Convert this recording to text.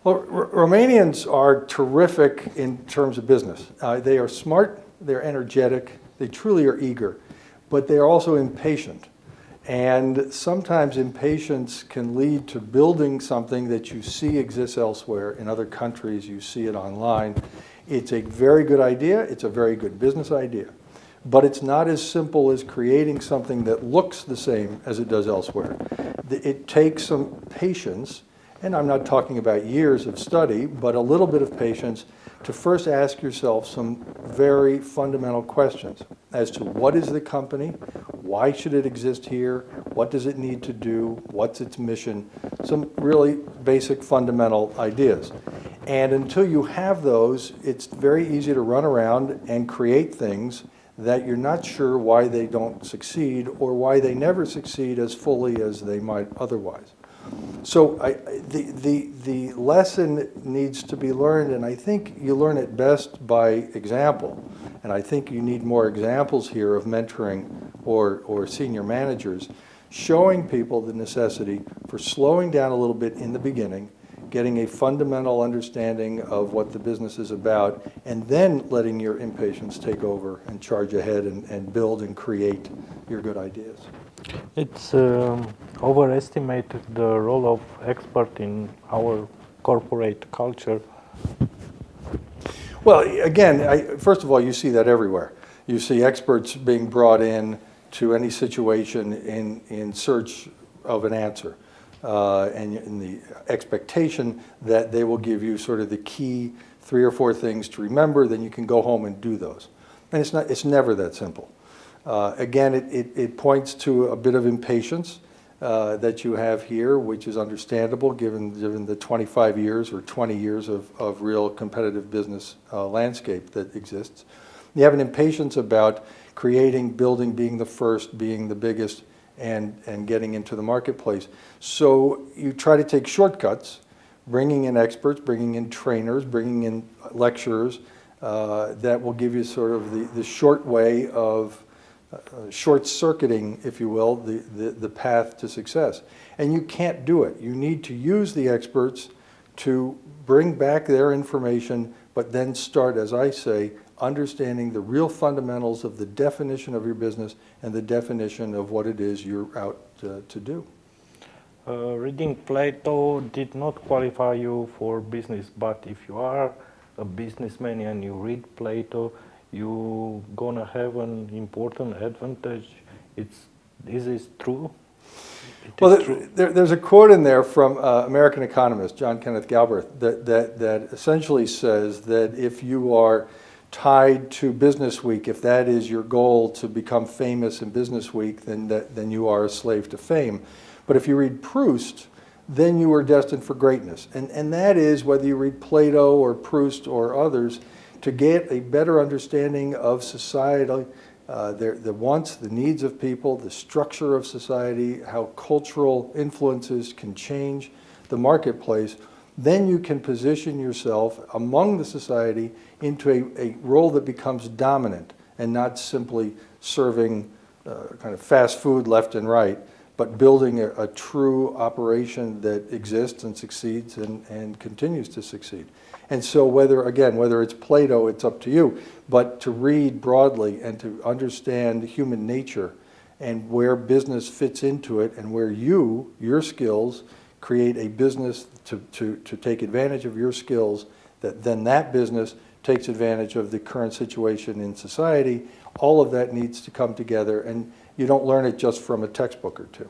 Well, Romanians are terrific in terms of business. They are smart, they're energetic, they truly are eager, but they are also impatient. And sometimes impatience can lead to building something that you see exists elsewhere. In other countries, you see it online. It's a very good idea, it's a very good business idea, but it's not as simple as creating something that looks the same as it does elsewhere. It takes some patience, and I'm not talking about years of study, but a little bit of patience to first ask yourself some very fundamental questions as to what is the company, why should it exist here, what does it need to do, what's its mission, some really basic fundamental ideas. And until you have those, it's very easy to run around and create things that you're not sure why they don't succeed or why they never succeed as fully as they might otherwise. So the lesson needs to be learned, and I think you learn it best by example. And I think you need more examples here of mentoring or senior managers, showing people the necessity for slowing down a little bit in the beginning, getting a fundamental understanding of what the business is about, and then letting your impatience take over and charge ahead and build and create your good ideas. It's overestimated the role of expert in our corporate culture. Well, again, first of all, you see that everywhere. You see experts being brought in to any situation in search of an answer. And in the expectation that they will give you sort of the key 3 or 4 things to remember, then you can go home and do those. And it's never that simple. Again, it points to a bit of impatience that you have here, which is understandable given the 25 years or 20 years of real competitive business landscape that exists. You have an impatience about creating, building, being the first, being the biggest, and getting into the marketplace. So you try to take shortcuts, bringing in experts, bringing in trainers, bringing in lecturers that will give you sort of the short way of short-circuiting, if you will, the path to success. And you can't do it. You need to use the experts to bring back their information, but then start, as I say, understanding the real fundamentals of the definition of your business and the definition of what it is you're out to do. Reading Plato did not qualify you for business, but if you are a businessman and you read Plato, you're gonna have an important advantage. Is this true? Well, there's a quote in there from American economist John Kenneth Galbraith that essentially says that if you are tied to Business Week, if that is your goal to become famous in Business Week, then you are a slave to fame. But if you read Proust, then you are destined for greatness. And that is, whether you read Plato or Proust or others, to get a better understanding of society, the wants, the needs of people, the structure of society, how cultural influences can change the marketplace, then you can position yourself among the society into a role that becomes dominant and not simply serving kind of fast food left and right, but building a true operation that exists and succeeds and continues to succeed. And so whether it's Plato, it's up to you, but to read broadly and to understand human nature and where business fits into it and where your skills create a business to take advantage of your skills, that business takes advantage of the current situation in society. All of that needs to come together, and you don't learn it just from a textbook or two.